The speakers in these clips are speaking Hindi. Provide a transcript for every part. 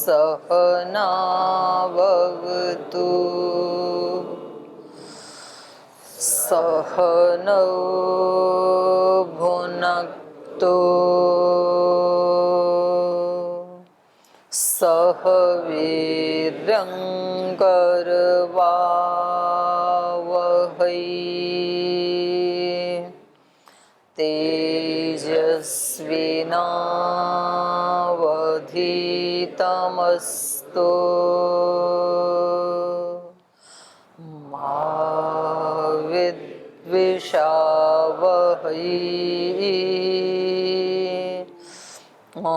सहनावतु सहनौ भुनक्तु सह वीर्यङ्करवावहै तेजस्विनावधीतमस्तु मा विद्विषावहै। ॐ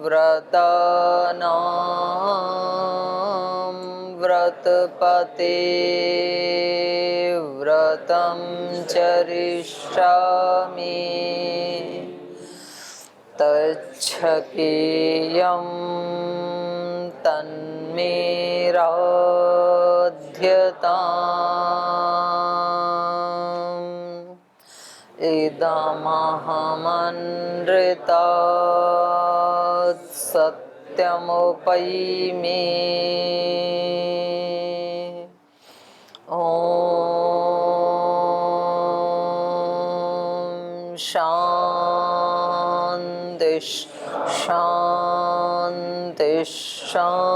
व्रतानां व्रतपते व्रतं चरिष्यामि तच्छकेयं तन्मे राध्यताम् इदमहमनृतात् सत्यमुपैमि ॐ शान्ति शान्ति शान्तिः।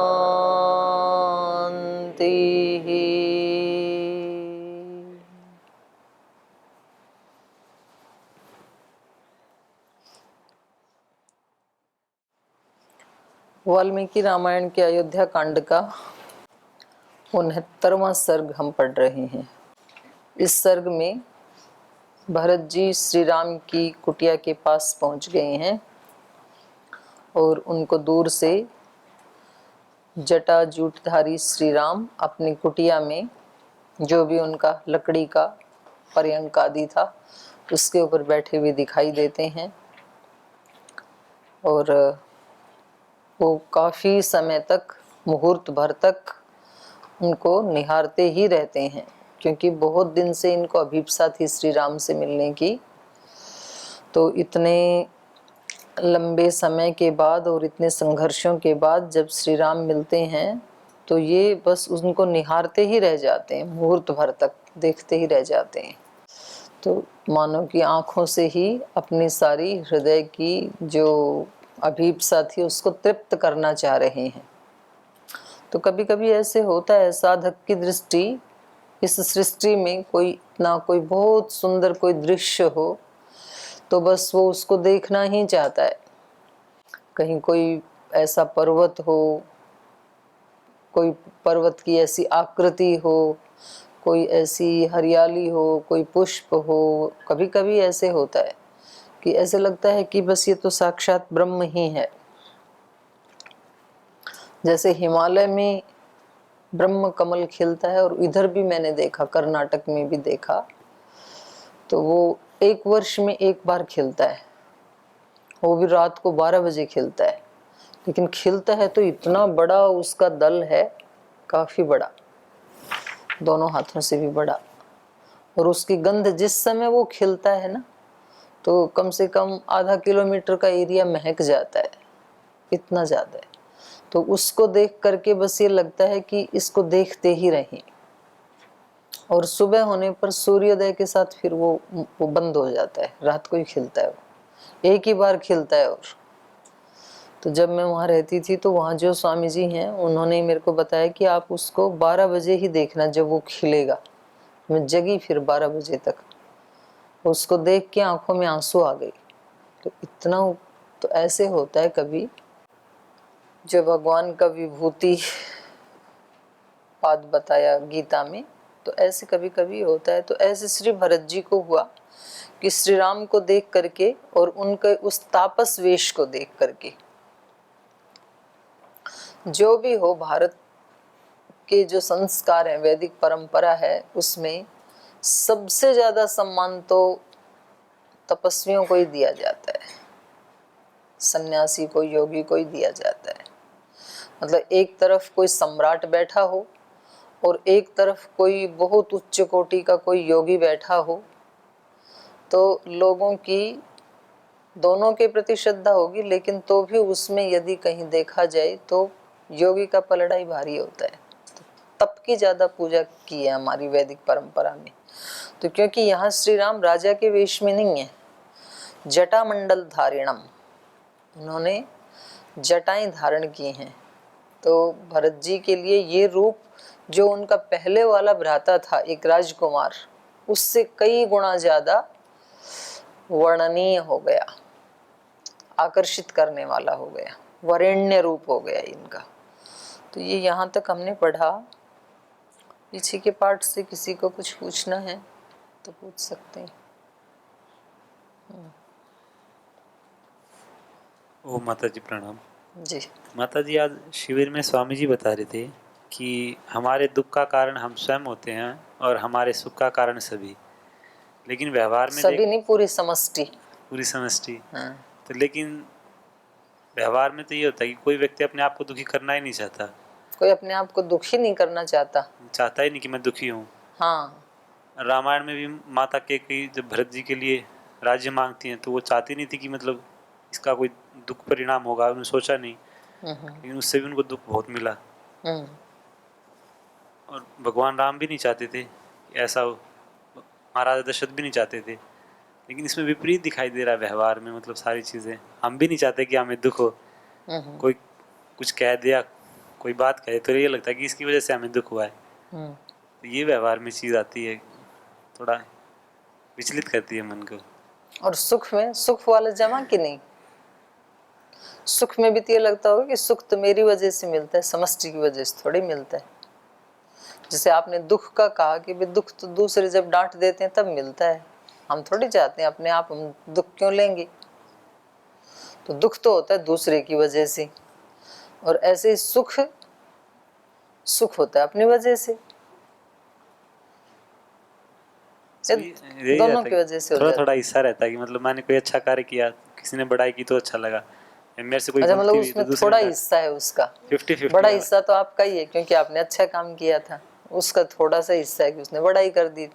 वाल्मीकि रामायण के अयोध्या कांड का 69वां सर्ग हम पढ़ रहे हैं। इस सर्ग में भरत जी श्री राम की कुटिया के पास पहुंच गए हैं और उनको दूर से जटाजूटधारी श्री राम अपनी कुटिया में जो भी उनका लकड़ी का पर्यंक आदि था उसके ऊपर बैठे हुए दिखाई देते हैं और वो काफ़ी समय तक, मुहूर्त भर तक उनको निहारते ही रहते हैं, क्योंकि बहुत दिन से इनको अभिप्सा थी श्री राम से मिलने की। तो इतने लंबे समय के बाद और इतने संघर्षों के बाद जब श्री राम मिलते हैं तो ये बस उनको निहारते ही रह जाते हैं, मुहूर्त भर तक देखते ही रह जाते हैं। तो मानो कि आँखों से ही अपनी सारी हृदय की जो अभीप्सा थी उसको तृप्त करना चाह रहे हैं। तो कभी कभी ऐसे होता है, साधक की दृष्टि इस सृष्टि में कोई बहुत सुंदर कोई दृश्य हो तो बस वो उसको देखना ही चाहता है। कहीं कोई ऐसा पर्वत हो, कोई पर्वत की ऐसी आकृति हो, कोई ऐसी हरियाली हो, कोई पुष्प हो, कभी कभी ऐसे होता है कि ऐसे लगता है कि बस ये तो साक्षात ब्रह्म ही है। जैसे हिमालय में ब्रह्म कमल खिलता है और इधर भी मैंने देखा, कर्नाटक में भी देखा, तो वो 1 वर्ष में 1 बार खिलता है, वो भी रात को 12 बजे खिलता है। लेकिन खिलता है तो इतना बड़ा उसका दल है, काफी बड़ा, दोनों हाथों से भी बड़ा, और उसकी गंध जिस समय वो खिलता है ना तो कम से कम आधा किलोमीटर का एरिया महक जाता है, इतना ज्यादा है। तो उसको देख करके बस ये लगता है कि इसको देखते ही रहें। और सुबह होने पर सूर्योदय के साथ फिर वो बंद हो जाता है, रात को ही खिलता है, वो 1 ही बार खिलता है। और तो जब मैं वहाँ रहती थी तो वहाँ जो स्वामी जी हैं उन्होंने मेरे को बताया कि आप उसको 12 बजे ही देखना जब वो खिलेगा। मैं जगी फिर 12 बजे तक, उसको देख के आंखों में आंसू आ गई। तो इतना, तो ऐसे होता है कभी जो भगवान का विभूति पाद बताया गीता में, तो ऐसे कभी कभी होता है। तो ऐसे श्री भरत जी को हुआ कि श्री राम को देख करके और उनके उस तापस वेश को देख करके, जो भी हो, भारत के जो संस्कार है, वैदिक परंपरा है, उसमें सबसे ज्यादा सम्मान तो तपस्वियों को ही दिया जाता है, सन्यासी को, योगी को ही दिया जाता है। मतलब एक तरफ कोई सम्राट बैठा हो और एक तरफ कोई बहुत उच्च कोटि का कोई योगी बैठा हो, तो लोगों की दोनों के प्रति श्रद्धा होगी, लेकिन तो भी उसमें यदि कहीं देखा जाए तो योगी का पलड़ा ही भारी होता है। तो तप की ज्यादा पूजा की है हमारी वैदिक परंपरा में। तो क्योंकि यहाँ श्री राम राजा के वेश में नहीं है, जटामंडल धारिणम, उन्होंने जटाएं धारण की हैं। तो भरत जी के लिए ये रूप जो उनका पहले वाला भ्राता था एक राजकुमार, उससे कई गुना ज्यादा वर्णनीय हो गया, आकर्षित करने वाला हो गया, वरेण्य रूप हो गया इनका। तो ये यहाँ तक हमने पढ़ा। पीछे के पाठ से किसी को कुछ पूछना है तो पूछ सकते हैं। ओ माता जी प्रणाम। जी माता जी, आज शिविर में स्वामी जी बता रहे थे कि हमारे दुख का कारण हम स्वयं होते हैं और हमारे सुख का कारण सभी। लेकिन व्यवहार में सभी नहीं, पूरी समष्टि। पूरी समष्टि। हाँ। तो लेकिन व्यवहार में तो ये होता है कि कोई व्यक्ति अपने आप को दुखी करना ही नहीं चाहता। कोई अपने आप को दुखी नहीं करना चाहता ही नहीं कि मैं दुखी हूँ। हाँ। रामायण में भी माता कैकेयी जब भरत जी के लिए राज्य मांगती हैं तो वो चाहती नहीं थी कि मतलब इसका कोई दुख परिणाम होगा, उन्होंने सोचा नहीं। लेकिन उससे भी उनको दुख बहुत मिला। और भगवान राम भी नहीं चाहते थे कि ऐसा हो, महाराजा दशरथ भी नहीं चाहते थे। लेकिन इसमें विपरीत दिखाई दे रहा है व्यवहार में, मतलब सारी चीज़ें हम भी नहीं चाहते कि हमें दुख हो। कोई कुछ कह दिया, कोई बात कहे तो ये लगता है कि इसकी वजह से हमें दुख हुआ है। तो ये व्यवहार में चीज़ आती है, थोड़ा विचलित करती है मन को। और सुख में, सुख वाला जमा कि नहीं, सुख में भी तो ये लगता होगा कि सुख तो मेरी वजह से मिलता है, समष्टि की वजह से थोड़ी मिलता है। जैसे आपने दुख का कहा कि भाई दुख तो दूसरे जब डांट देते हैं तब मिलता है, हम थोड़ी चाहते हैं अपने आप हम दुख क्यों लेंगे। तो दुख तो होता है दूसरे की वजह से, और ऐसे ही सुख, सुख होता है अपनी वजह से, दोनों की वजह से हो थोड़ा जाता थोड़ा है। हिस्सा रहता है कि मतलब मैंने कोई अच्छा कार्य किया, किसी ने बड़ाई की तो अच्छा लगा, मेरे से कोई अच्छा, गलती मतलब हुई तो उसमें दूसरे थोड़ा ने हिस्सा है उसका, 50-50 बड़ा हिस्सा तो आपका ही है क्योंकि आपने अच्छा काम किया था। उसका थोड़ा सा हिस्सा है कि उसने बड़ाई कर दी,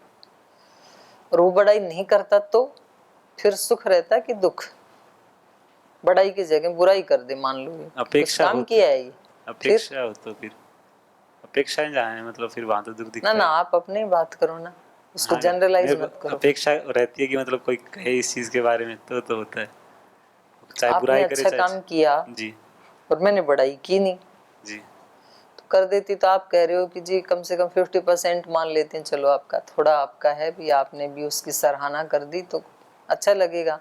और वो बड़ाई नहीं करता तो फिर सुख रहता कि दुख, बड़ाई की जगह बुराई कर दे, मान लो कुछ काम किया है ये, अपेक्षा हो तो फिर अपेक्षाएं जहाँ है मतलब फिर वहां तो दुख दिखता है ना। है। आप अपनी बात करो ना, उसको जनरलाइज मत करो। अपेक्षा रहती है कि मतलब कोई कहे इस चीज के बारे में तो होता है, चाहे आपने बुराई करे अच्छा चाहे काम किया जी और मैंने बड़ाई की नहीं जी तो कर देती, तो आप कह रहे हो कि जी कम से कम 50% मान लेते हैं, चलो आपका थोड़ा आपका है भी, आपने भी उसकी सराहना कर दी तो अच्छा लगेगा।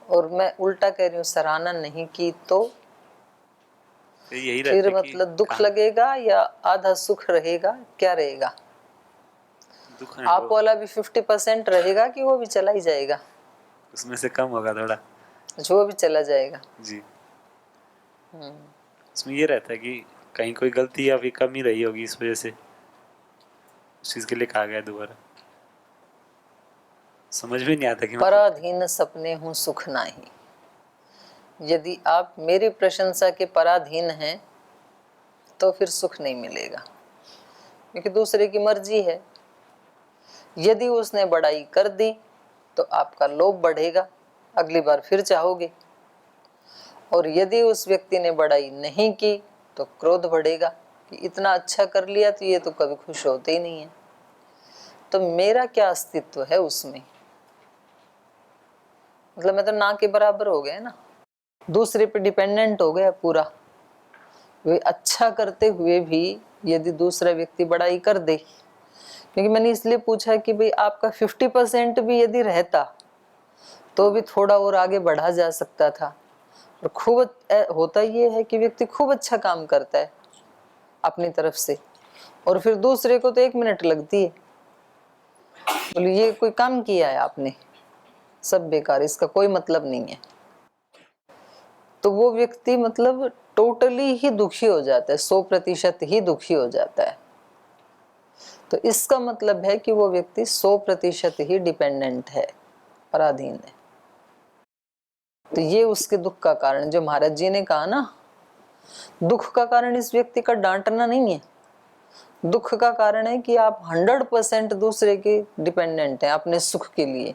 और मैं उल्टा कह रही हूँ, सराहना नहीं की तो यही रहता फिर है कि मतलब दुख लगेगा या आधा सुख रहेगा, क्या रहेगा? दुख आप वाला भी 50% रहेगा कि वो भी चला ही जाएगा? उसमें से कम होगा थोड़ा, जो भी चला जाएगा जी। उसमें ये रहता है कि कहीं कोई गलती या फिर कमी रही होगी, इस वजह से उस चीज के लिए कहा गया दोबारा। समझ में नहीं आता कि पराधीन सपने हूँ सुख नाही। यदि आप मेरी प्रशंसा के पराधीन हैं तो फिर सुख नहीं मिलेगा, क्योंकि दूसरे की मर्जी है। यदि उसने बड़ाई कर दी तो आपका लोभ बढ़ेगा, अगली बार फिर चाहोगे। और यदि उस व्यक्ति ने बड़ाई नहीं की तो क्रोध बढ़ेगा कि इतना अच्छा कर लिया तो ये तो कभी खुश होते ही नहीं है। तो मेरा क्या अस्तित्व है उसमें? मतलब मैं तो ना के बराबर हो गया ना, दूसरे पे डिपेंडेंट हो गया पूरा। वे अच्छा करते हुए भी यदि दूसरा व्यक्ति बड़ाई कर दे, क्योंकि मैंने इसलिए पूछा कि भाई आपका 50% भी यदि रहता तो भी थोड़ा और आगे बढ़ा जा सकता था। और खूब होता ये है कि व्यक्ति खूब अच्छा काम करता है अपनी तरफ से, और फिर दूसरे को तो 1 मिनट लगती है, बोले ये कोई काम किया है आपने, सब बेकार, इसका कोई मतलब नहीं है। तो वो व्यक्ति मतलब टोटली ही दुखी हो जाता है, 100% ही दुखी हो जाता है। तो इसका मतलब है कि वो व्यक्ति 100% ही डिपेंडेंट है, पराधीन है। तो ये उसके दुख का कारण, जो महाराज जी ने कहा ना, दुख का कारण इस व्यक्ति का डांटना नहीं है, दुख का कारण है कि आप 100% दूसरे के डिपेंडेंट हैं अपने सुख के लिए।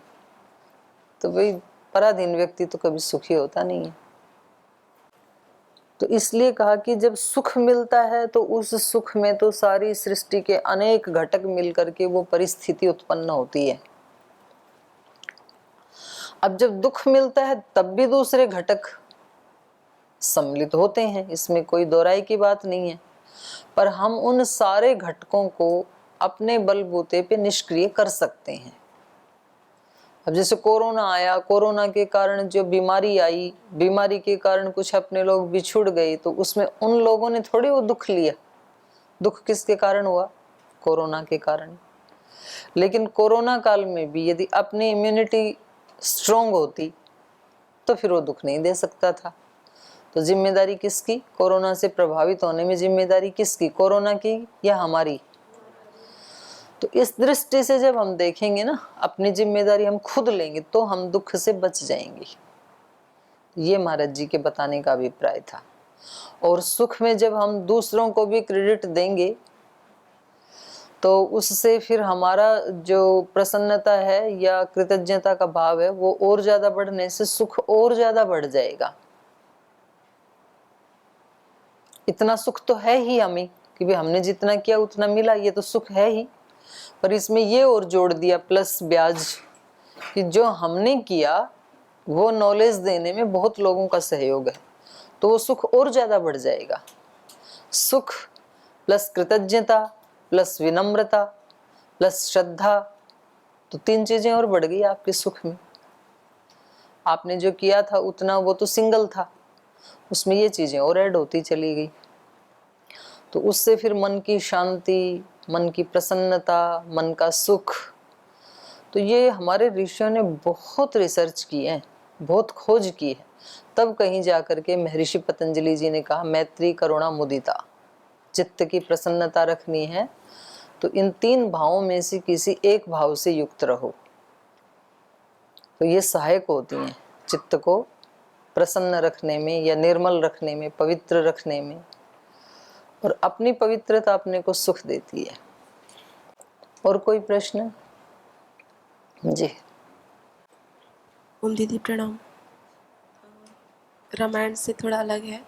तो भाई पराधीन व्यक्ति तो कभी सुखी होता नहीं है। तो इसलिए कहा कि जब सुख मिलता है तो उस सुख में तो सारी सृष्टि के अनेक घटक मिलकर के वो परिस्थिति उत्पन्न होती है। अब जब दुख मिलता है तब भी दूसरे घटक सम्मिलित होते हैं, इसमें कोई दोहराई की बात नहीं है, पर हम उन सारे घटकों को अपने बलबूते पे निष्क्रिय कर सकते हैं। अब जैसे कोरोना आया, कोरोना के कारण जो बीमारी आई, बीमारी के कारण कुछ अपने लोग बिछुड़ गए, तो उसमें उन लोगों ने थोड़ी वो दुख लिया। दुख किसके कारण हुआ? कोरोना के कारण। लेकिन कोरोना काल में भी यदि अपनी इम्यूनिटी स्ट्रोंग होती तो फिर वो दुख नहीं दे सकता था। तो जिम्मेदारी किसकी? कोरोना से प्रभावित होने में जिम्मेदारी किसकी? कोरोना की या हमारी? तो इस दृष्टि से जब हम देखेंगे ना, अपनी जिम्मेदारी हम खुद लेंगे तो हम दुख से बच जाएंगे। ये महाराज जी के बताने का अभिप्राय था। और सुख में जब हम दूसरों को भी क्रेडिट देंगे तो उससे फिर हमारा जो प्रसन्नता है या कृतज्ञता का भाव है वो और ज्यादा बढ़ने से सुख और ज्यादा बढ़ जाएगा। इतना सुख तो है ही हमें कि भाई हमने जितना किया उतना मिला, ये तो सुख है ही। पर इसमें ये और जोड़ दिया प्लस ब्याज कि जो हमने किया वो नॉलेज देने में बहुत लोगों का सहयोग है, तो वो सुख और ज्यादा बढ़ जाएगा। सुख प्लस कृतज्ञता प्लस विनम्रता प्लस श्रद्धा, तो 3 चीजें और बढ़ गई आपके सुख में। आपने जो किया था उतना वो तो सिंगल था, उसमें ये चीजें और ऐड होती चली गई। तो उससे फिर मन की शांति, मन की प्रसन्नता, मन का सुख, तो ये हमारे ऋषियों ने बहुत रिसर्च की है, बहुत खोज की है। तब कहीं जाकर के महर्षि पतंजलि जी ने कहा मैत्री करुणा मुदिता, चित्त की प्रसन्नता रखनी है तो इन 3 भावों में से किसी एक भाव से युक्त रहो। तो ये सहायक होती हैं चित्त को प्रसन्न रखने में या निर्मल रखने में, पवित्र रखने में, और अपनी पवित्रता अपने को सुख देती है। और कोई प्रश्न? जी। ओम दीदी प्रणाम। रामायण से थोड़ा अलग है।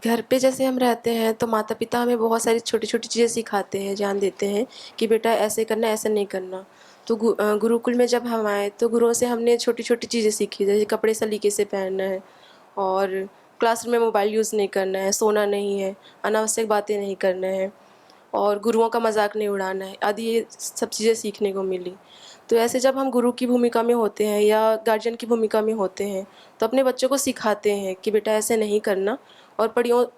घर पे जैसे हम रहते हैं तो माता पिता हमें बहुत सारी छोटी छोटी चीज़ें सिखाते हैं, ज्ञान देते हैं कि बेटा ऐसे करना, ऐसे नहीं करना। तो गुरुकुल में जब हम आए तो गुरुओं से हमने छोटी छोटी चीज़ें सीखी, जैसे कपड़े सलीके से पहनना है और क्लासरूम में मोबाइल यूज़ नहीं करना है, सोना नहीं है, अनावश्यक बातें नहीं करना है और गुरुओं का मजाक नहीं उड़ाना है आदि, ये सब चीज़ें सीखने को मिली। तो ऐसे जब हम गुरु की भूमिका में होते हैं या गार्जियन की भूमिका में होते हैं तो अपने बच्चों को सिखाते हैं कि बेटा ऐसे नहीं करना। और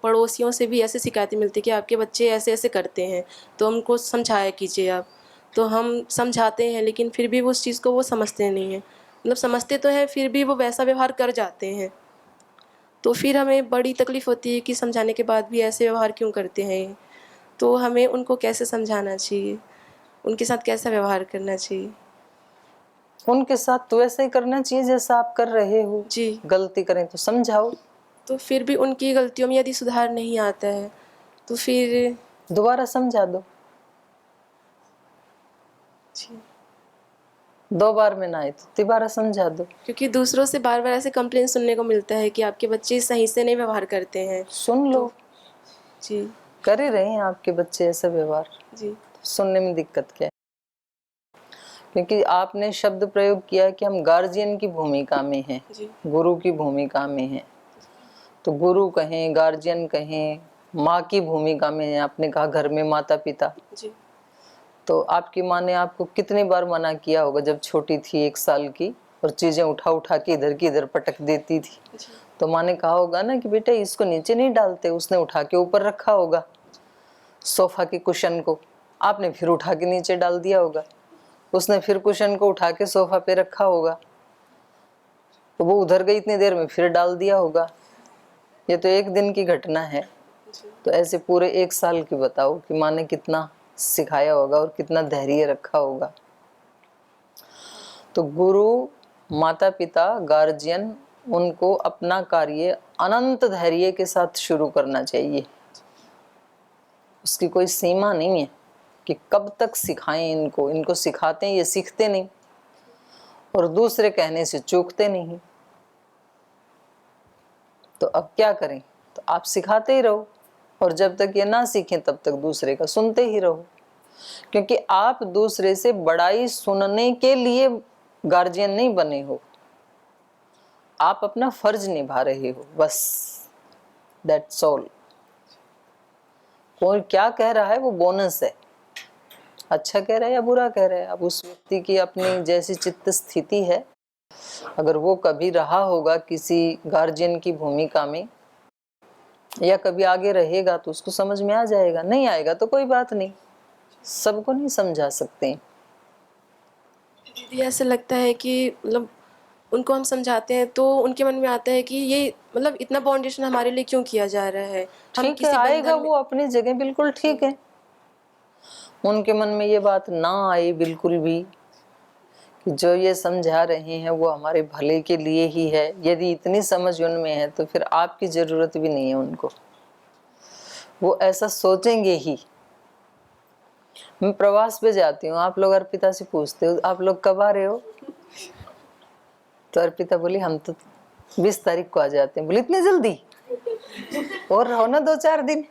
पड़ोसियों से भी ऐसे शिकायतें मिलती है कि आपके बच्चे ऐसे ऐसे करते हैं तो उनको समझाया कीजिए आप। तो हम समझाते हैं लेकिन फिर भी उस चीज़ को वो समझते नहीं हैं, मतलब समझते तो है फिर भी वो वैसा व्यवहार कर जाते हैं। तो फिर हमें बड़ी तकलीफ़ होती है कि समझाने के बाद भी ऐसे व्यवहार क्यों करते हैं ये। तो हमें उनको कैसे समझाना चाहिए, उनके साथ कैसा व्यवहार करना चाहिए? उनके साथ तो वैसे ही करना चाहिए जैसा आप कर रहे हो। जी। गलती करें तो समझाओ, तो फिर भी उनकी गलतियों में यदि सुधार नहीं आता है तो फिर दोबारा समझा दो। जी। 2 बार में ना आए तो तिबारा समझा दो। क्योंकि दूसरों से बार बार ऐसे कंप्लेन सुनने को मिलता है कि आपके बच्चे सही से नहीं व्यवहार करते हैं। सुन लो, जी। कर ही रहे हैं आपके बच्चे ऐसा व्यवहार, जी। सुनने में दिक्कत क्या है? क्योंकि आपने शब्द प्रयोग किया कि हम गार्जियन की भूमिका में हैं, जी। गुरु की भूमिका में हैं। तो गुरु कहें, गार्जियन कहें, माँ की भूमिका में है। आपने कहा घर में माता पिता, जी। तो आपकी माँ ने आपको कितनी बार मना किया होगा जब छोटी थी 1 साल की और चीजें उठा उठा के इधर की इधर पटक देती थी। जी। तो माँ ने कहा होगा ना कि बेटा इसको नीचे नहीं डालते, उसने उठा के ऊपर रखा होगा सोफा के कुशन को, आपने फिर उठा के नीचे डाल दिया होगा, उसने फिर कुशन को उठा के सोफा पे रखा होगा, तो वो उधर गई इतनी देर में फिर डाल दिया होगा। ये तो 1 दिन की घटना है, तो ऐसे पूरे 1 साल की बताओ कि माँ ने कितना सिखाया होगा और कितना धैर्य रखा होगा। तो गुरु, माता पिता, गार्जियन, उनको अपना कार्य अनंत धैर्य के साथ शुरू करना चाहिए। उसकी कोई सीमा नहीं है कि कब तक सिखाएं इनको, इनको सिखाते हैं ये सीखते नहीं। और दूसरे कहने से चूकते नहीं। तो अब क्या करें? तो आप सिखाते ही रहो, और जब तक ये ना सीखें तब तक दूसरे का सुनते ही रहो, क्योंकि आप दूसरे से बड़ाई सुनने के लिए गार्जियन नहीं बने हो, आप अपना फर्ज निभा रहे हो, बस दैट्स ऑल। कोई क्या कह रहा है वो बोनस है, अच्छा कह रहा है या बुरा कह रहा है। अब उस व्यक्ति की अपनी जैसी चित्त स्थिति है, अगर वो कभी रहा होगा किसी गार्जियन की भूमिका में या कभी आगे रहेगा तो उसको समझ में आ जाएगा, नहीं आएगा तो कोई बात नहीं, सबको नहीं समझा सकते। दीदी ऐसा लगता है कि मतलब उनको हम समझाते हैं तो उनके मन में आता है कि ये मतलब इतना फाउंडेशन हमारे लिए क्यों किया जा रहा है, हम ठीक है, किसी आएगा बंधन में। वो अपनी जगह, बिल्कुल ठीक है। उनके मन में ये बात ना आए बिल्कुल भी कि जो ये समझा रहे हैं वो हमारे भले के लिए ही है, यदि इतनी समझ उनमें है तो फिर आपकी जरूरत भी नहीं है उनको, वो ऐसा सोचेंगे ही। मैं प्रवास पे जाती हूँ, आप लोग अर्पिता से पूछते हो आप लोग कब आ रहे हो, तो अर्पिता बोली हम तो 20 तारीख को आ जाते हैं। बोली इतनी जल्दी, और रहो ना 2-4 दिन।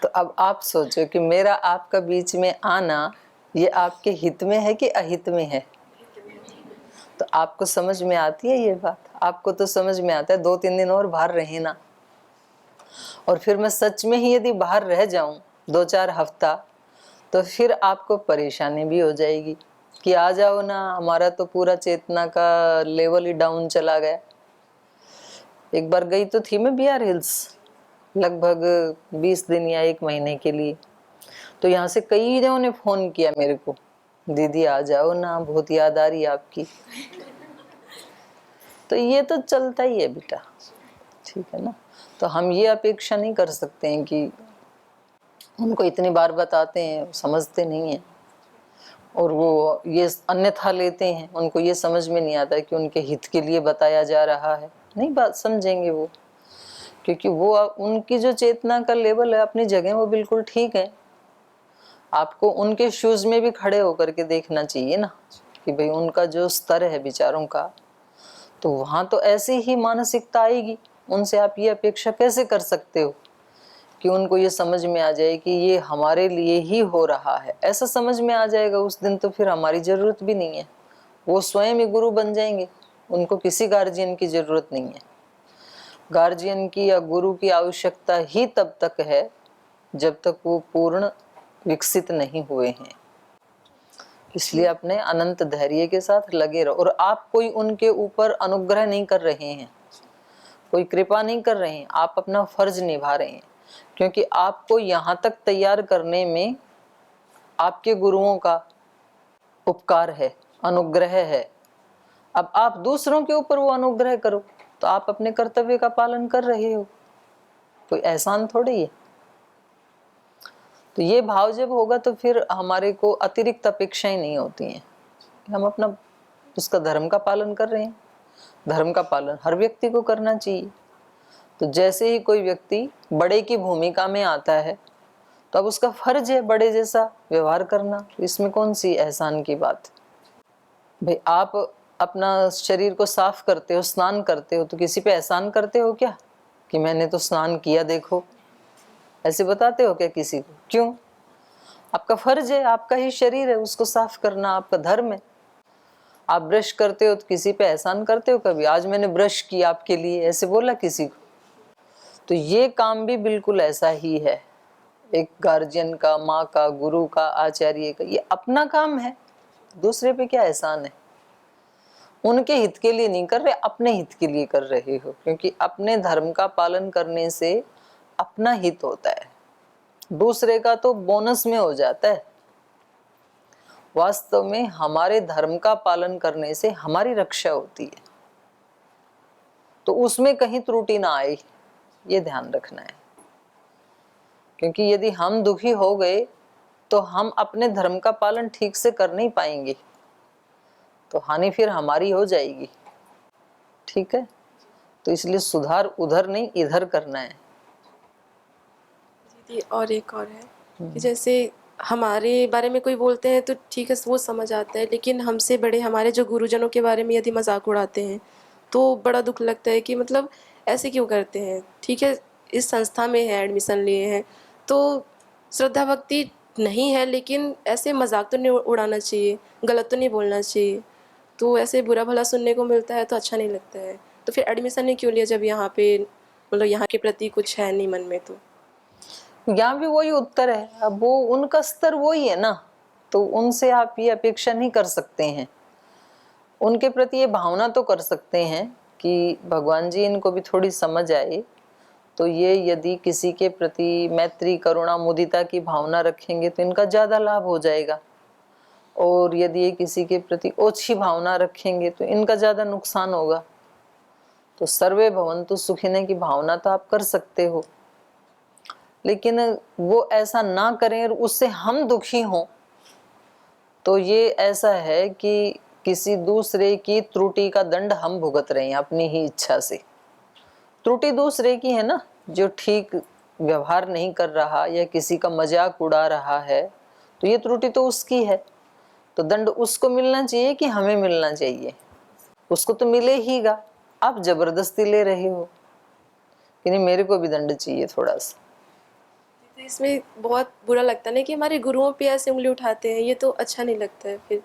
तो अब आप सोचो कि मेरा आपका बीच में आना ये आपके हित में है कि अहित में है। तो आपको समझ में आती है ये बात, आपको तो समझ में आता है 2-3 दिन और बाहर रहे ना, और फिर मैं सच में ही यदि बाहर रह जाऊं 2-4 हफ्ता तो फिर आपको परेशानी भी हो जाएगी कि आ जाओ ना, हमारा तो पूरा चेतना का लेवल ही डाउन चला गया। एक बार गई तो थी मैं बिहार हिल्स, लगभग 20 दिन या 1 महीने के लिए। तो यहाँ से कई जनों ने फोन किया मेरे को, दीदी आ जाओ ना, बहुत याद आ रही है आपकी। तो ये तो चलता ही है बेटा, ठीक है ना। तो हम ये अपेक्षा नहीं कर सकते हैं कि उनको इतनी बार बताते हैं, समझते नहीं हैं, और वो ये अन्यथा लेते हैं, उनको ये समझ में नहीं आता कि उनके हित के लिए बताया जा रहा है। नहीं बात समझेंगे वो, क्योंकि वो उनकी जो चेतना का लेवल है अपनी जगह वो बिल्कुल ठीक है। आपको उनके शूज में भी खड़े होकर के देखना चाहिए ना कि भाई उनका जो स्तर है विचारों का, तो वहां तो ऐसी ही मानसिकता आएगी। उनसे आप ये अपेक्षा कैसे कर सकते हो कि उनको ये समझ में आ जाए कि ये हमारे लिए ही हो रहा है। ऐसा समझ में आ जाएगा उस दिन तो फिर हमारी जरूरत भी नहीं है, वो स्वयं ही गुरु बन जाएंगे, उनको किसी गार्जियन की जरूरत नहीं है। गार्जियन की या गुरु की आवश्यकता ही तब तक है जब तक वो पूर्ण विकसित नहीं हुए हैं। इसलिए अपने अनंत धैर्य के साथ लगे रहो। और आप कोई उनके ऊपर अनुग्रह नहीं कर रहे हैं, कोई कृपा नहीं कर रहे हैं, आप अपना फर्ज निभा रहे हैं, क्योंकि आपको यहाँ तक तैयार करने में आपके गुरुओं का उपकार है, अनुग्रह है। अब आप दूसरों के ऊपर वो अनुग्रह करो तो आप अपने कर्तव्य का पालन कर रहे हो, कोई एहसान थोड़ी है। तो ये भाव जब होगा तो फिर हमारे को अतिरिक्त अपेक्षाएं नहीं होती हैं, हम अपना उसका धर्म का पालन कर रहे हैं। धर्म का पालन हर व्यक्ति को करना चाहिए। तो जैसे ही कोई व्यक्ति बड़े की भूमिका में आता है तो अब उसका फर्ज है बड़े जैसा व्यवहार करना, इसमें कौन सी एहसान की बात। भाई आप अपना शरीर को साफ करते हो, स्नान करते हो, तो किसी पे एहसान करते हो क्या कि मैंने तो स्नान किया देखो, ऐसे बताते हो क्या किसी को? क्यों? आपका फर्ज है, आपका ही शरीर है, उसको साफ करना आपका धर्म है। आप ब्रश करते हो तो किसी पे एहसान करते हो कभी? आज मैंने ब्रश किया आपके लिए, ऐसे बोला किसी को? तो ये काम भी बिल्कुल ऐसा ही है, एक गार्जियन का, माँ का, गुरु का, आचार्य का, ये अपना काम है, दूसरे पे क्या एहसान है। उनके हित के लिए नहीं कर रहे, अपने हित के लिए कर रहे हो, क्योंकि अपने धर्म का पालन करने से अपना हित होता है, दूसरे का तो बोनस में हो जाता है। वास्तव में हमारे धर्म का पालन करने से हमारी रक्षा होती है, तो उसमें कहीं त्रुटि ना आए, ये ध्यान रखना है। क्योंकि यदि हम दुखी हो गए तो हम अपने धर्म का पालन ठीक से कर नहीं पाएंगे, तो हानि फिर हमारी हो जाएगी। ठीक है, तो इसलिए सुधार उधर नहीं इधर करना है। दीदी और एक और है कि जैसे हमारे बारे में कोई बोलते हैं तो ठीक है, वो समझ आता है, लेकिन हमसे बड़े हमारे जो गुरुजनों के बारे में यदि मजाक उड़ाते हैं तो बड़ा दुख लगता है कि मतलब ऐसे क्यों करते हैं। ठीक है, इस संस्था में है, एडमिशन लिए हैं तो श्रद्धा भक्ति नहीं है, लेकिन ऐसे मजाक तो नहीं उड़ाना चाहिए, गलत तो नहीं बोलना चाहिए। तो ऐसे बुरा भला सुनने को मिलता है तो अच्छा नहीं लगता है। तो फिर एडमिशन ही क्यों लिया जब यहाँ पे मतलब यहाँ के प्रति कुछ है नहीं मन में। तो यहाँ भी वही उत्तर है। अब वो उनका स्तर वही है ना, तो उनसे आप ये अपेक्षा नहीं कर सकते हैं। उनके प्रति ये भावना तो कर सकते हैं कि भगवान जी इनको भी थोड़ी समझ आए, तो ये यदि किसी के प्रति मैत्री करुणा मुदिता की भावना रखेंगे तो इनका ज्यादा लाभ हो जाएगा, और यदि ये किसी के प्रति ओछी भावना रखेंगे तो इनका ज्यादा नुकसान होगा। तो सर्वे भवन्तु सुखिने की भावना तो आप कर सकते हो, लेकिन वो ऐसा ना करें और उससे हम दुखी हों, तो ये ऐसा है कि किसी दूसरे की त्रुटि का दंड हम भुगत रहे हैं अपनी ही इच्छा से। त्रुटि दूसरे की है ना, जो ठीक व्यवहार नहीं कर रहा या किसी का मजाक उड़ा रहा है, तो ये त्रुटि तो उसकी है, तो दंड उसको मिलना चाहिए कि हमें मिलना चाहिए? उसको तो मिले हीगा। आप जबरदस्ती ले रहे हो कि नहीं मेरे को भी दंड चाहिए थोड़ा सा। तो इसमें बहुत बुरा लगता है ना कि हमारे गुरुओं पे ऐसे उंगली उठाते हैं, ये तो अच्छा नहीं लगता है फिर।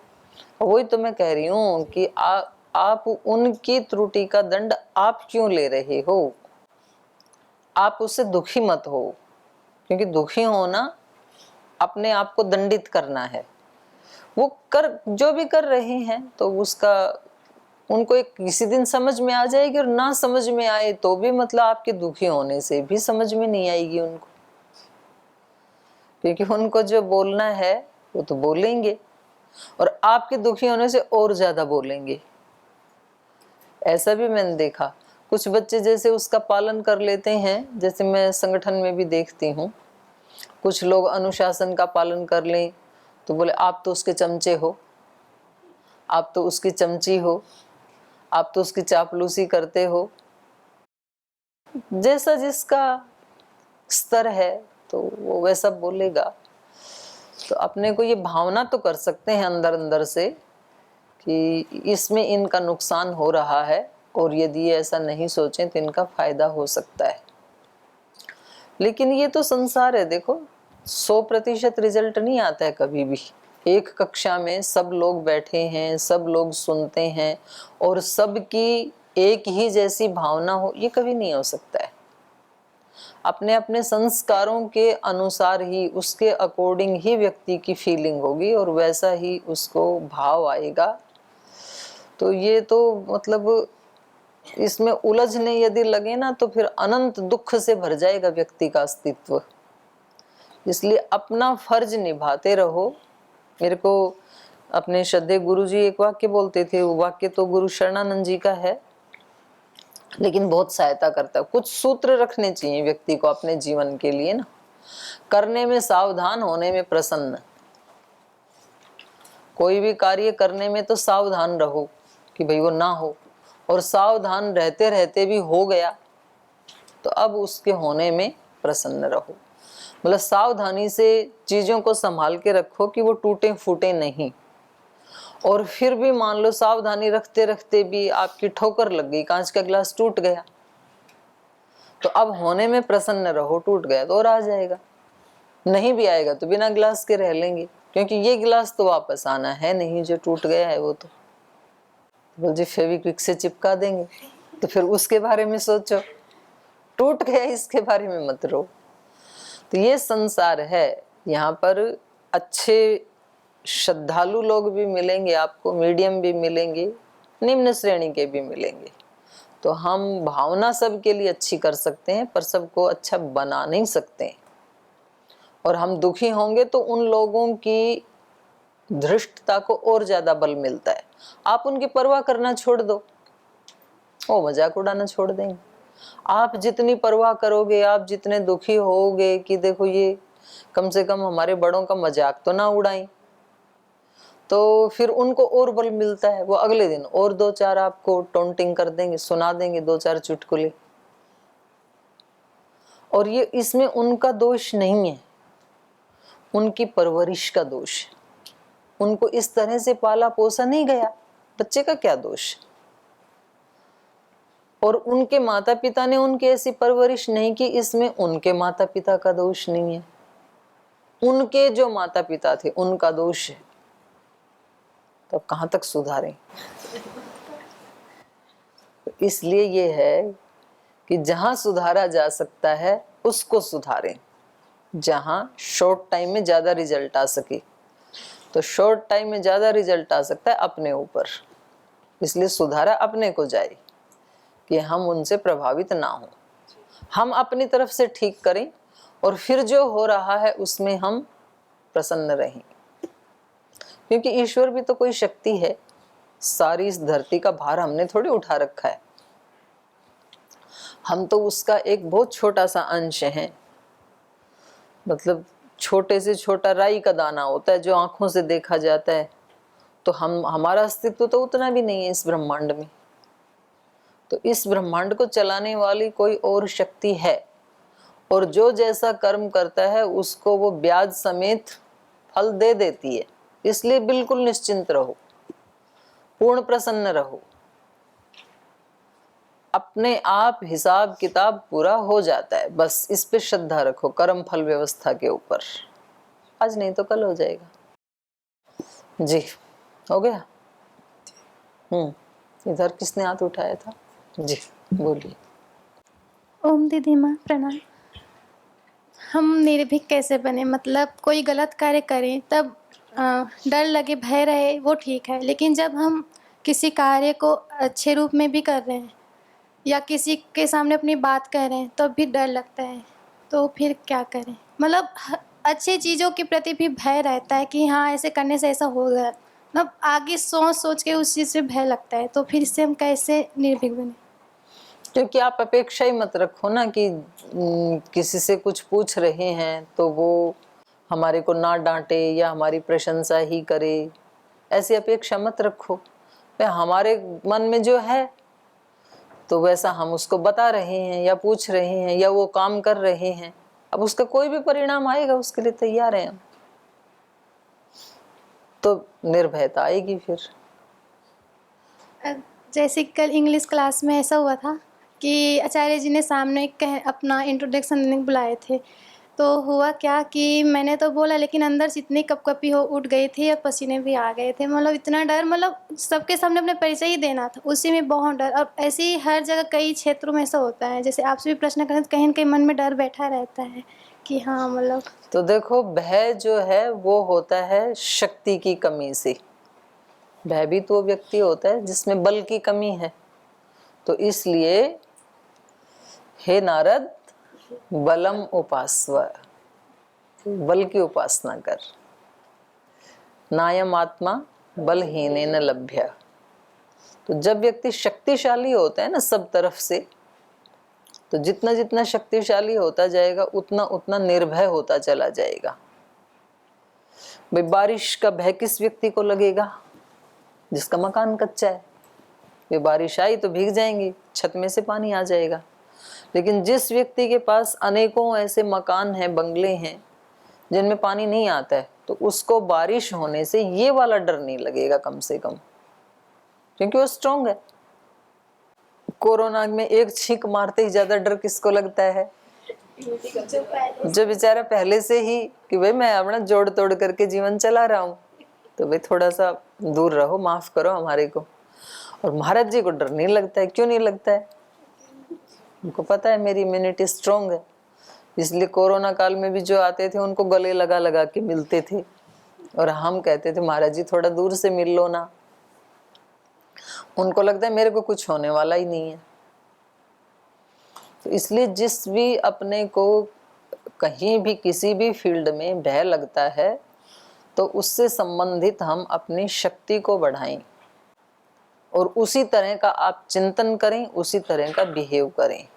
वही तो मैं कह रही हूँ कि आप उनकी त्रुटि का दंड आप क्यों ले रहे हो? आप उससे दुखी मत हो, क्योंकि दुखी होना अपने आप को दंडित करना है। वो कर जो भी कर रहे हैं तो उसका उनको एक किसी दिन समझ में आ जाएगी, और ना समझ में आए तो भी मतलब आपके दुखी होने से भी समझ में नहीं आएगी उनको, क्योंकि उनको जो बोलना है वो तो बोलेंगे, और आपके दुखी होने से और ज्यादा बोलेंगे। ऐसा भी मैंने देखा, कुछ बच्चे जैसे उसका पालन कर लेते हैं, जैसे मैं संगठन में भी देखती हूँ, कुछ लोग अनुशासन का पालन कर लें तो बोले आप तो उसके चमचे हो, आप तो उसकी चमची हो, आप तो उसकी चापलूसी करते हो। जैसा जिसका स्तर है तो वो वैसा बोलेगा। तो अपने को ये भावना तो कर सकते हैं अंदर अंदर से कि इसमें इनका नुकसान हो रहा है, और यदि ऐसा नहीं सोचें तो इनका फायदा हो सकता है। लेकिन ये तो संसार है, देखो 100% रिजल्ट नहीं आता है कभी भी। एक कक्षा में सब लोग बैठे हैं, सब लोग सुनते हैं, और सबकी एक ही जैसी भावना हो, ये कभी नहीं हो सकता है। अपने अपने संस्कारों के अनुसार ही, उसके अकॉर्डिंग ही व्यक्ति की फीलिंग होगी और वैसा ही उसको भाव आएगा। तो ये तो मतलब इसमें उलझने यदि लगे ना तो फिर अनंत दुख से भर जाएगा व्यक्ति का अस्तित्व। इसलिए अपना फर्ज निभाते रहो। मेरे को अपने श्रद्धेय गुरु जी एक वाक्य बोलते थे, वो वाक्य तो गुरु शरणानंद जी का है, लेकिन बहुत सहायता करता है। कुछ सूत्र रखने चाहिए व्यक्ति को अपने जीवन के लिए ना, करने में सावधान, होने में प्रसन्न। कोई भी कार्य करने में तो सावधान रहो कि भाई वो ना हो, और सावधान रहते रहते भी हो गया तो अब उसके होने में प्रसन्न रहो। मतलब सावधानी से चीजों को संभाल के रखो कि वो टूटे फूटे नहीं। और फिर भी मान लो सावधानी रखते रखते भी आपकी ठोकर लग गई, कांच का गिलास टूट गया, तो अब होने में प्रसन्न रहो। टूट गया तो और आ जाएगा, नहीं भी आएगा तो बिना गिलास के रह लेंगे, क्योंकि ये गिलास तो वापस आना है नहीं, जो टूट गया है वो तो बोल जी फेविक्विक से चिपका देंगे। तो फिर उसके बारे में सोचो, टूट गया इसके बारे में मत रो। तो ये संसार है, यहाँ पर अच्छे श्रद्धालु लोग भी मिलेंगे आपको, मीडियम भी मिलेंगे, निम्न श्रेणी के भी मिलेंगे। तो हम भावना सबके लिए अच्छी कर सकते हैं पर सबको अच्छा बना नहीं सकते। और हम दुखी होंगे तो उन लोगों की धृष्टता को और ज्यादा बल मिलता है। आप उनकी परवाह करना छोड़ दो, वो मजाक उड़ाना छोड़ देंगे। आप जितनी परवाह करोगे, आप जितने दुखी होगे कि देखो ये कम से कम हमारे बड़ों का मजाक तो ना उड़ाएं, तो फिर उनको और बल मिलता है। वो अगले दिन और 2-4 आपको टोंटिंग कर देंगे, सुना देंगे 2-4 चुटकुले। और ये इसमें उनका दोष नहीं है, उनकी परवरिश का दोष है। उनको इस तरह से पाला पोसा नहीं गया, बच्चे का क्या दोष? और उनके माता पिता ने उनकी ऐसी परवरिश नहीं की, इसमें उनके माता पिता का दोष नहीं है, उनके जो माता पिता थे उनका दोष है। तो कहां तक सुधारें? इसलिए ये है कि जहां सुधारा जा सकता है उसको सुधारें। जहां शॉर्ट टाइम में ज्यादा रिजल्ट आ सके, तो शॉर्ट टाइम में ज्यादा रिजल्ट आ सकता है अपने ऊपर, इसलिए सुधारा अपने को जाए कि हम उनसे प्रभावित ना हो, हम अपनी तरफ से ठीक करें और फिर जो हो रहा है उसमें हम प्रसन्न रहें। क्योंकि ईश्वर भी तो कोई शक्ति है, सारी इस धरती का भार हमने थोड़ी उठा रखा है, हम तो उसका एक बहुत छोटा सा अंश है। मतलब छोटे से छोटा राई का दाना होता है जो आंखों से देखा जाता है, तो हमारा अस्तित्व तो उतना भी नहीं है इस ब्रह्मांड में। तो इस ब्रह्मांड को चलाने वाली कोई और शक्ति है, और जो जैसा कर्म करता है उसको वो ब्याज समेत फल दे देती है। इसलिए बिल्कुल निश्चिंत रहो, पूर्ण प्रसन्न रहो, अपने आप हिसाब किताब पूरा हो जाता है। बस इस पे श्रद्धा रखो, कर्म फल व्यवस्था के ऊपर। आज नहीं तो कल हो जाएगा। जी हो गया। इधर किसने हाथ उठाया था? जी बोलिए। ओम दीदी माँ प्रणाम। हम निर्भीक कैसे बने? मतलब कोई गलत कार्य करें तब डर लगे, भय रहे, वो ठीक है, लेकिन जब हम किसी कार्य को अच्छे रूप में भी कर रहे हैं या किसी के सामने अपनी बात कह रहे हैं तब भी डर लगता है, तो फिर क्या करें? मतलब अच्छी चीज़ों के प्रति भी भय रहता है कि हाँ ऐसे करने से ऐसा होगा, मतलब आगे सोच सोच के उस चीज़ से भय लगता है, तो फिर इससे हम कैसे निर्भीक बने? क्योंकि आप अपेक्षा ही मत रखो ना कि किसी से कुछ पूछ रहे हैं तो वो हमारे को ना डांटे या हमारी प्रशंसा ही करे, ऐसी अपेक्षा मत रखो। हमारे मन में जो है तो वैसा हम उसको बता रहे हैं या पूछ रहे हैं या वो काम कर रहे हैं। अब उसका कोई भी परिणाम आएगा उसके लिए तैयार हैं हम, तो निर्भयता आएगी। फिर जैसे कल इंग्लिश क्लास में ऐसा हुआ था कि आचार्य जी ने सामने अपना इंट्रोडक्शन देने बुलाए थे, तो हुआ क्या कि मैंने तो बोला लेकिन अंदर से इतनी कपकपी हो उठ गई थी और पसीने भी आ गए थे। मतलब इतना डर, मतलब सबके सामने अपने परिचय ही देना था, उसी में बहुत डर। अब ऐसे ही हर जगह कई क्षेत्रों में ऐसा होता है, जैसे आपसे भी प्रश्न करें तो कहीं न कहीं मन में डर बैठा रहता है कि हाँ मतलब। तो देखो, भय जो है वो होता है शक्ति की कमी से। भयभीत वो व्यक्ति होता है जिसमें बल की कमी है। तो इसलिए हे नारद, बलम उपास्व, बल की उपासना कर। नायम आत्मा बलहीनेन लभ्य। तो जब व्यक्ति शक्तिशाली होता है ना सब तरफ से, तो जितना जितना शक्तिशाली होता जाएगा उतना उतना निर्भय होता चला जाएगा। भाई बारिश का भय किस व्यक्ति को लगेगा? जिसका मकान कच्चा है। ये बारिश आई तो भीग जाएंगे, छत में से पानी आ जाएगा। लेकिन जिस व्यक्ति के पास अनेकों ऐसे मकान हैं, बंगले हैं जिनमें पानी नहीं आता है, तो उसको बारिश होने से ये वाला डर नहीं लगेगा कम से कम, क्योंकि वो स्ट्रांग है। कोरोना में एक छींक मारते ही ज्यादा डर किसको लगता है? जो बेचारा पहले से ही कि भाई मैं अपना जोड़ तोड़ करके जीवन चला रहा हूँ, तो भाई थोड़ा सा दूर रहो, माफ करो हमारे को। और महाराज जी को डर नहीं लगता है। क्यों नहीं लगता है? उनको पता है मेरी इम्यूनिटी स्ट्रांग है। इसलिए कोरोना काल में भी जो आते थे उनको गले लगा लगा के मिलते थे, और हम कहते थे महाराज जी थोड़ा दूर से मिल लो ना। उनको लगता है मेरे को कुछ होने वाला ही नहीं है। तो इसलिए जिस भी अपने को कहीं भी किसी भी फील्ड में भय लगता है, तो उससे संबंधित हम अपनी शक्ति को बढ़ाएं और उसी तरह का आप चिंतन करें, उसी तरह का बिहेव करें।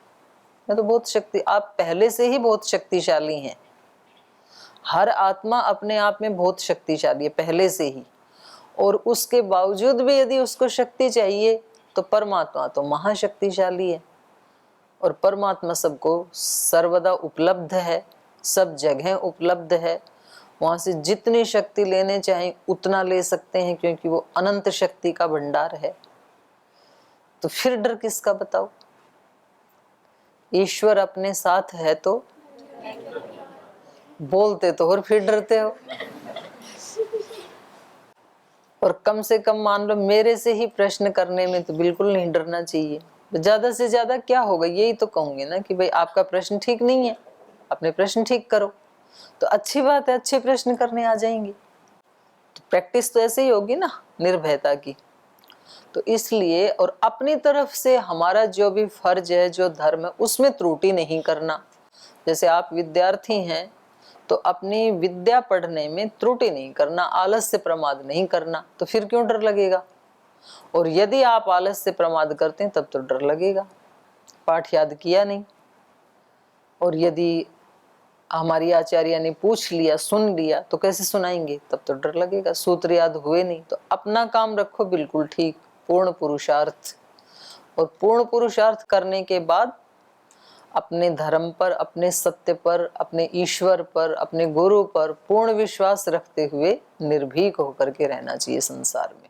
मैं तो बहुत शक्ति, आप पहले से ही बहुत शक्तिशाली हैं। हर आत्मा अपने आप में बहुत शक्तिशाली है पहले से ही, और उसके बावजूद भी यदि उसको शक्ति चाहिए तो परमात्मा तो महाशक्तिशाली है। और परमात्मा सबको सर्वदा उपलब्ध है, सब जगह उपलब्ध है, वहां से जितनी शक्ति लेने चाहें उतना ले सकते हैं, क्योंकि वो अनंत शक्ति का भंडार है। तो फिर डर किसका बताओ? ईश्वर अपने साथ है तो बोलते तो, और फिर डरते हो। और कम से कम मान लो मेरे से ही प्रश्न करने में तो बिल्कुल नहीं डरना चाहिए। ज्यादा से ज्यादा क्या होगा, यही तो कहूंगे ना कि भाई आपका प्रश्न ठीक नहीं है, अपने प्रश्न ठीक करो। तो अच्छी बात है, अच्छे प्रश्न करने आ जाएंगे। तो प्रैक्टिस तो ऐसे ही होगी ना निर्भयता की। तो इसलिए और अपनी तरफ से हमारा जो भी फर्ज है, जो धर्म है, उसमें त्रुटि नहीं करना। जैसे आप विद्यार्थी हैं तो अपनी विद्या पढ़ने में त्रुटि नहीं करना, आलस से प्रमाद नहीं करना। तो फिर क्यों डर लगेगा? और यदि आप आलस से प्रमाद करते हैं तब तो डर लगेगा, पाठ याद किया नहीं। और यदि हमारी आचार्य ने पूछ लिया, सुन लिया, तो कैसे सुनाएंगे? तब तो डर लगेगा, सूत्र याद हुए नहीं। तो अपना काम रखो बिल्कुल ठीक, पूर्ण पुरुषार्थ। और पूर्ण पुरुषार्थ करने के बाद अपने धर्म पर, अपने सत्य पर, अपने ईश्वर पर, अपने गुरु पर पूर्ण विश्वास रखते हुए निर्भीक होकर के रहना चाहिए संसार में।